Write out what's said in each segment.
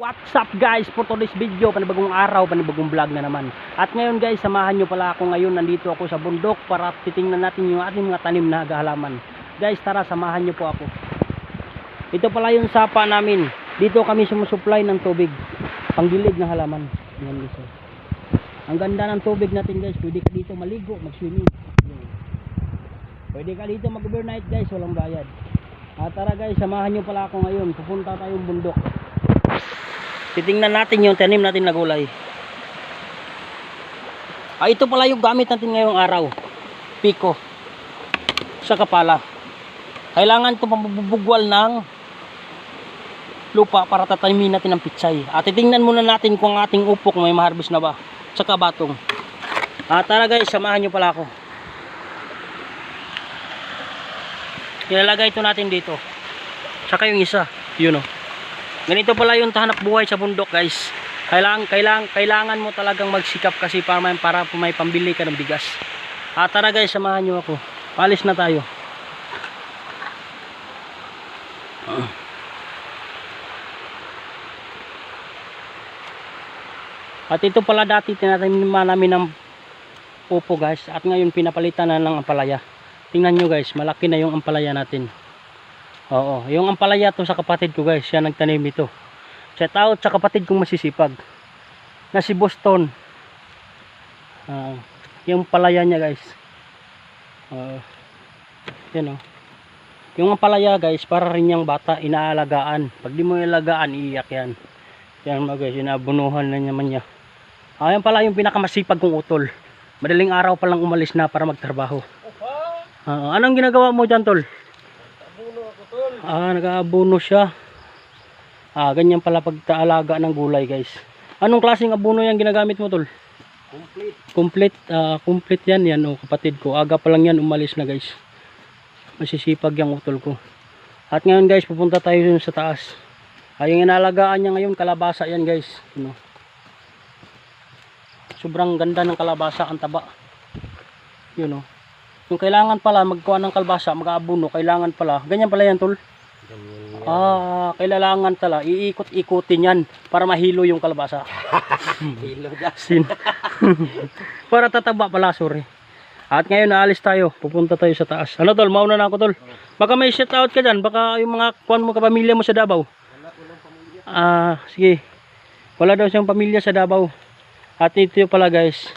What's up guys, for today's video, panibagong araw, panibagong vlog na naman. At ngayon guys, samahan nyo pala ako ngayon. Nandito ako sa bundok para titingnan natin yung ating mga tanim na halaman. Guys, tara, samahan nyo po ako. Ito pala yung sapa namin. Dito kami sumusupply ng tubig, panggilid ng halaman. Yan guys. Ang ganda ng tubig natin guys. Pwede ka dito maligo, mag-swimming. Pwede ka dito mag-overnight guys, walang bayad. At tara guys, samahan nyo pala ako ngayon. Pupunta tayong bundok. Titingnan natin yung tanim natin na gulay. Ito pala yung gamit natin ngayong araw. Piko. Sa kapala. Kailangan ito pambubugwal ng lupa para tatanimin natin ng pitsay. At titingnan muna natin kung ang ating upok may maharbis na ba. Tsaka batong. Tara guys, samahan nyo pala ako. Ilalagay ito natin dito. Tsaka yung isa. Yun o. Ganito pala yung hanap buhay sa bundok guys. Kailangan mo talagang magsikap kasi para may pambili ka ng bigas. Tara guys, samahan nyo ako. Palis na tayo. At ito pala dati tinataniman namin ng upo guys. At ngayon pinapalitan na ng ampalaya. Tingnan nyo guys, malaki na yung ampalaya natin. Oo, yung ampalaya to sa kapatid ko guys, siya nagtanim ito. Shout out sa kapatid kong masisipag na si Boston. Yung palaya niya guys. Yan o. Yung ampalaya guys, para rin yung bata, inaalagaan. Pag di mo ilagaan, iiyak yan. Yan mga guys, inabunuhan na naman niya. Yan pala yung pinakamasipag kong utol. Madaling araw pa lang umalis na para magtrabaho. Anong ginagawa mo dyan tol? Nag-aabono siya. Ganyan pala pagtaalaga ng gulay guys. Anong klaseng abono yan ginagamit mo tol? Complete yan. Yan o kapatid ko. Aga pa lang yan umalis na guys. Masisipag yung utol ko. At ngayon guys, pupunta tayo dun sa taas. Yung inalagaan niya ngayon, kalabasa yan guys. Sobrang ganda ng kalabasa, ang taba. Yun o. Yung kailangan pala magkuha ng kalbasa, mag-aabono, kailangan pala. Ganyan pala yan tol. Kailangan tala, iikot-ikutin yan para mahilo yung kalabasa. Hilo dasin. Para tataba pala, sorry. At ngayon naalis tayo, pupunta tayo sa taas. Ano tol, mauna na ako tol. Baka may shout out ka dyan, baka yung mga kuwan mo kapamilya mo sa Davao. Sige. Wala daw siyang pamilya sa Davao. At ito pala guys,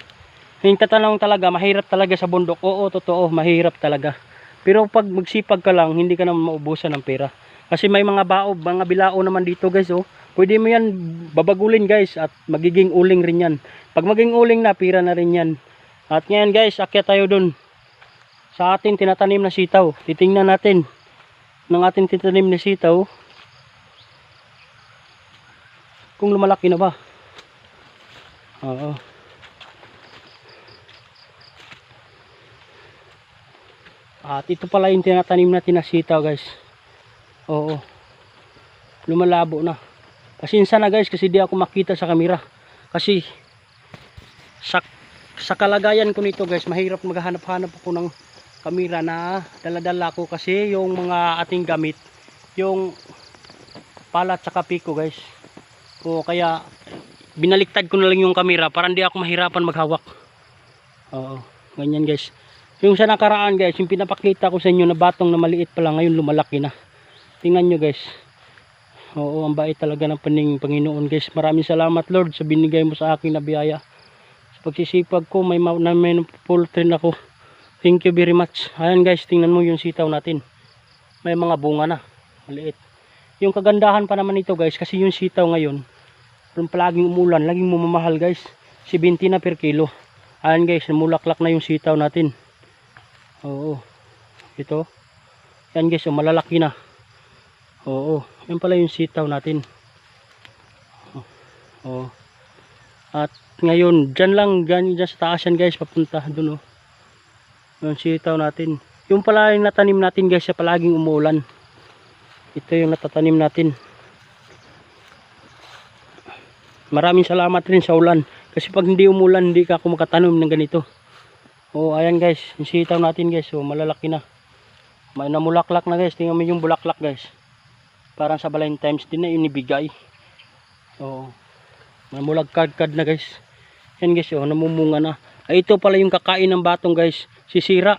yung tatanong talaga, mahirap talaga sa bundok. Oo, totoo, mahirap talaga. Pero pag magsipag ka lang, hindi ka naman maubusan ng pera. Kasi may mga baob, mga bilao naman dito guys. Pwede mo yan babagulin guys at magiging uling rin yan. Pag maging uling na, pira na rin yan. At ngayon guys, akyat tayo dun sa ating tinatanim na sitaw. Titingnan natin ng ating tinatanim na sitaw kung lumalaki na ba. Oo. At ito pala yung tinatanim natin na sitaw guys. Oo. Lumalabo na. Pasensya na guys kasi di ako makita sa camera. Kasi sa kalagayan ko nito guys, mahirap maghanap-hanap ako ng camera na dala-dala ko kasi yung mga ating gamit, yung palat sa piko guys. Kaya binaliktad ko na lang yung camera para hindi ako mahirapan maghawak. Oo. Ganyan guys. Yung sa nakaraan guys, yung pinapakita ko sa inyo na batong na maliit pa lang, ngayon lumalaki na. Tingnan nyo guys. Oo, ang bait talaga ng Panginoon guys. Maraming salamat Lord sa binigay mo sa akin na biyaya. Sa pagsisipag ko, may full train ako. Thank you very much. Ayan guys, tingnan mo yung sitaw natin. May mga bunga na. Maliit. Yung kagandahan pa naman ito guys, kasi yung sitaw ngayon, palaging umulan, laging mamamahal guys. 70 na per kilo. Ayan guys, namulaklak na yung sitaw natin. Oo. Ito. Yan guys, malalaki na. Oo. Yan pala yung sitaw natin. Oo. At ngayon, dyan sa taas yan guys, papunta dun. Yung sitaw natin. Yung pala yung natanim natin guys, sa palaging umuulan. Ito yung natatanim natin. Maraming salamat rin sa ulan. Kasi pag hindi umulan, hindi ka ako makatanim ng ganito. Ayan guys, yung sitaw natin guys, malalaki na. May namulaklak na guys, tingnan mo yung bulaklak guys. Parang sa Valentine's din na inibigay. Oo. Mamulagkad-kad na guys. Yan guys, oh, namumunga na. Ay, ito pala yung kakain ng batong guys. Sisira.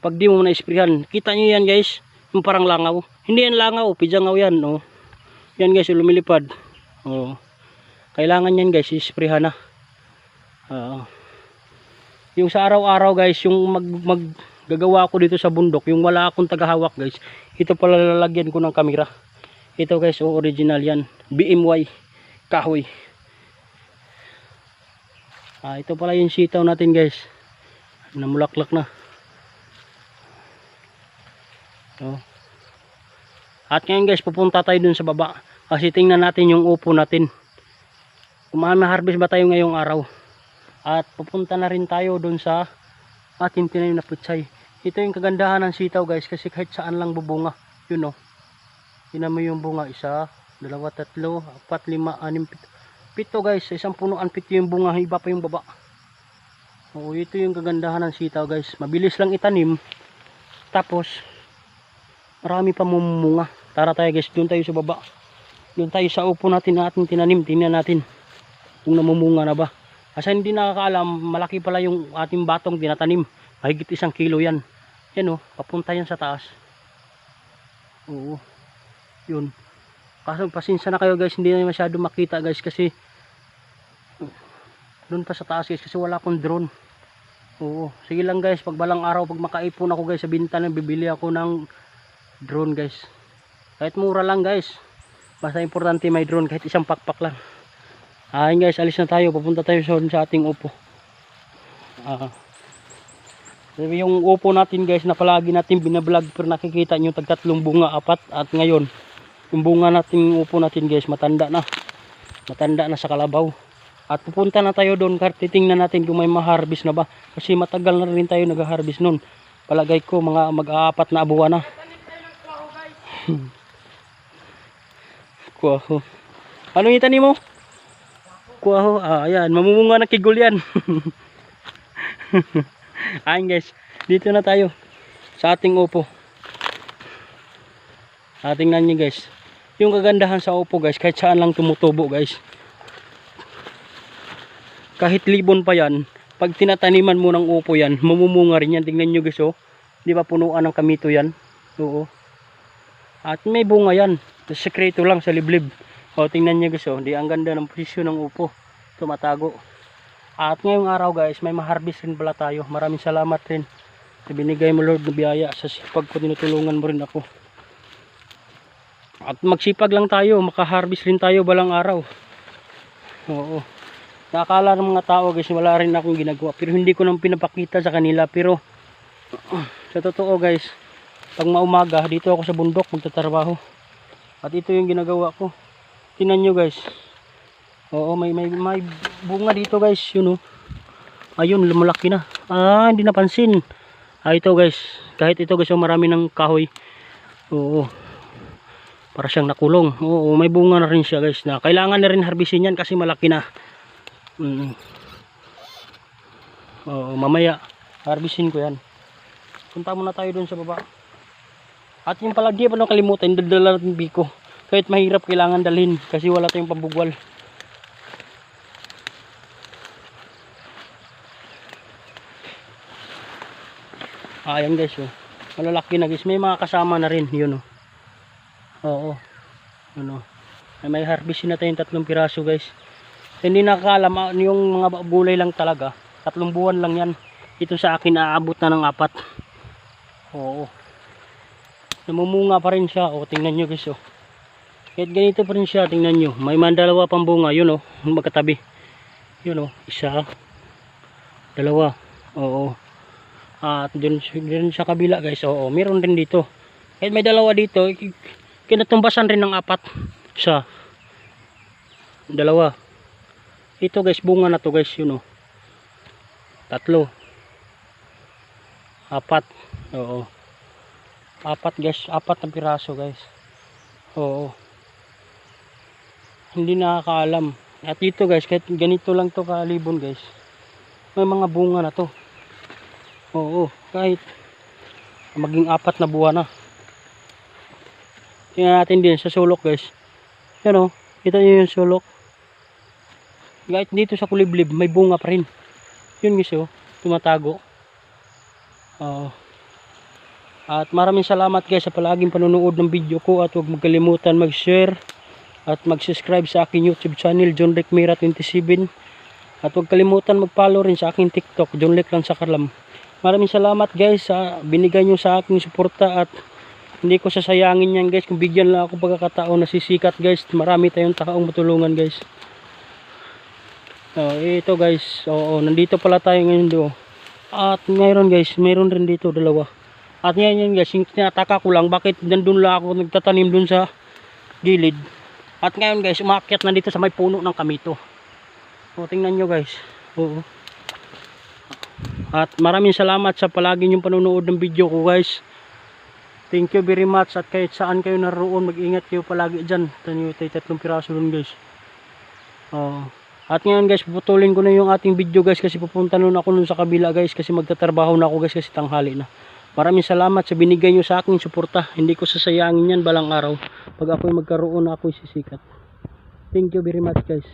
Pag di mo na-isprihan. Kita nyo yan guys. Yung parang langaw. Hindi yan langaw. Pijangaw yan. Oh. Yan guys, lumilipad. Oh. Kailangan yan guys, isprihan na. Yung sa araw-araw guys, yung maggagawa ko dito sa bundok, yung wala akong tagahawak guys. Ito pala lalagyan ko ng kamera. Ito guys, oh, original yan. BMY. Kahoy. Ito pala yung sitaw natin guys, namulaklak na. At ngayon guys, pupunta tayo dun sa baba kasi tingnan natin yung upo natin kung ma-harvest ba tayo ngayong araw. At pupunta na rin tayo dun sa ating tinanim na putsay. Ito yung kagandahan ng sitaw guys, kasi kahit saan lang bubunga. Yun o, tingnan mo yung bunga, 1, 2, 3, 4, 5, 6, 7, 8 guys, sa isang punuan 7 yung bunga, iba pa yung baba. Oo, ito yung kagandahan ng sitaw guys, mabilis lang itanim, tapos marami pa mumunga. Tara tayo guys, doon tayo sa baba, doon tayo sa upo natin na ating tinanim. Tingnan natin kung namumunga na ba, kasi hindi nakakaalam, malaki pala yung ating batong tinatanim, mahigit 1 kilo yan. Yan o, papunta yan sa taas. Oo, yun. Kaso pasensya na kayo guys, hindi na masyado makita guys, kasi doon pa sa taas guys, kasi wala akong drone. Oo, sige lang guys, pag balang araw, pag makaipon ako guys sa bintahan, bibili ako ng drone guys. Kahit mura lang guys, basta importante may drone, kahit isang pakpak lang. Ayun guys, alis na tayo, papunta tayo sa ating upo. Yung upo natin guys, na palagi natin binablog, pero nakikita nyo tag 3 bunga, 4, at ngayon yung bunga natin, upo natin guys, matanda na sa kalabaw. At pupunta na tayo doon, titingnan natin kung may ma-harvest na ba, kasi matagal na rin tayo nag-harvest noon. Palagay ko mga mag-4 na buwan na. Kuwaho. Anong itanim mo? Kuwaho. Ayan, mamumunga na kigul yan. Ayan guys, dito na tayo sa ating upo. Tingnan nyo guys, yung kagandahan sa upo guys, kahit saan lang tumutubo guys. Kahit libon pa yan, pag tinataniman mo ng upo yan, mamumunga rin yan. Tingnan nyo guys, oh, di ba punuan ng kamito yan? Oo. At may bunga yan, sekreto lang sa liblib. Tingnan nyo guys, oh, di ang ganda ng posisyon ng upo, tumatago. At ngayong araw guys, may ma-harvest rin pala tayo. Maraming salamat rin sa binigay mo Lord na biyaya, sa sipag ko, tinutulungan mo rin ako. At magsipag lang tayo, maka-harvest rin tayo balang araw. Oo. Nakakala ng mga tao guys, wala rin akong ginagawa, pero hindi ko nang pinapakita sa kanila. Pero sa totoo guys, pag maumaga, dito ako sa bundok magtatrabaho. At ito yung ginagawa ko. Tingnan nyo guys. Oo, may bunga dito guys, yun oh. Ayun, lumalaki na. Hindi napansin. Ito guys, kahit ito guys, marami ng kahoy. Oo. Para siyang nakulong. Oo, may bunga na rin siya guys, na kailangan na rin harbisin yan kasi malaki na. Oo, mamaya harbisin ko yan. Punta muna tayo dun sa baba. At yung pala, di pa nang kalimutan, dala natin biko. Kahit mahirap, kailangan dalhin kasi wala tayong pambugwal. Ayan guys, oh, malalaki na guys, may mga kasama na rin yun oh. Oo, ano, may harvest na tayong 3 piraso guys. Hindi nakakalam, yung mga gulay lang talaga, 3 buwan lang yan. Ito sa akin aabot na ng 4. Oo, namumunga pa rin siya. Tingnan nyo guys, oh, kahit ganito pa rin siya, tingnan nyo, may mandalawa pang bunga, yun oh, magkatabi, yun oh, 1, 2, oo. At dun sa kabila guys, oo, meron din dito. Kahit may 2 dito, kinatumbasan rin ng 4. 1, 2. Ito guys, bunga na to guys, yun oh. 3, 4. Oo. 4 guys, 4 na piraso guys. Oo. Hindi nakakaalam. At dito guys, kahit ganito lang to kalibon guys, may mga bunga na to. Oo, kahit maging 4 na buwan na. Tingnan natin din sa sulok guys. Yan oh, Kita nyo yung sulok. Kahit dito sa kuliblib, may bunga pa rin. Yun guys, oh, tumatago. At maraming salamat guys sa palaging panonood ng video ko, at huwag magkalimutan mag-share at mag-subscribe sa aking YouTube channel, John Rick Mira 27. At huwag kalimutan mag-follow rin sa aking TikTok, John Rick lang sa Kalam. Maraming salamat guys sa binigay nyo sa aking suporta, at hindi ko sasayangin yan guys kung bigyan lang ako pagkakataon na sisikat guys. Marami tayong taong matulungan guys. Ito guys, nandito pala tayo ngayon doon. At ngayon guys, mayroon rin dito dalawa. At ngayon guys, yung tinataka ko lang bakit nandun lang ako nagtatanim dun sa gilid. At ngayon guys, umakyat na dito sa may puno ng kamito. Tingnan nyo guys. At maraming salamat sa palagi yung panonood ng video ko guys. Thank you very much, at kahit saan kayo naroon, mag-ingat kayo palagi dyan. Tanyo tayo 3 piraso dun guys. At ngayon guys, puputulin ko na yung ating video guys, kasi pupunta nun ako nun sa kabila guys, kasi magtatrabaho na ako guys, kasi tanghali na. Maraming salamat sa binigay nyo sa aking suporta. Hindi ko sasayangin yan balang araw. Pag ako'y magkaroon, ako'y sisikat. Thank you very much guys.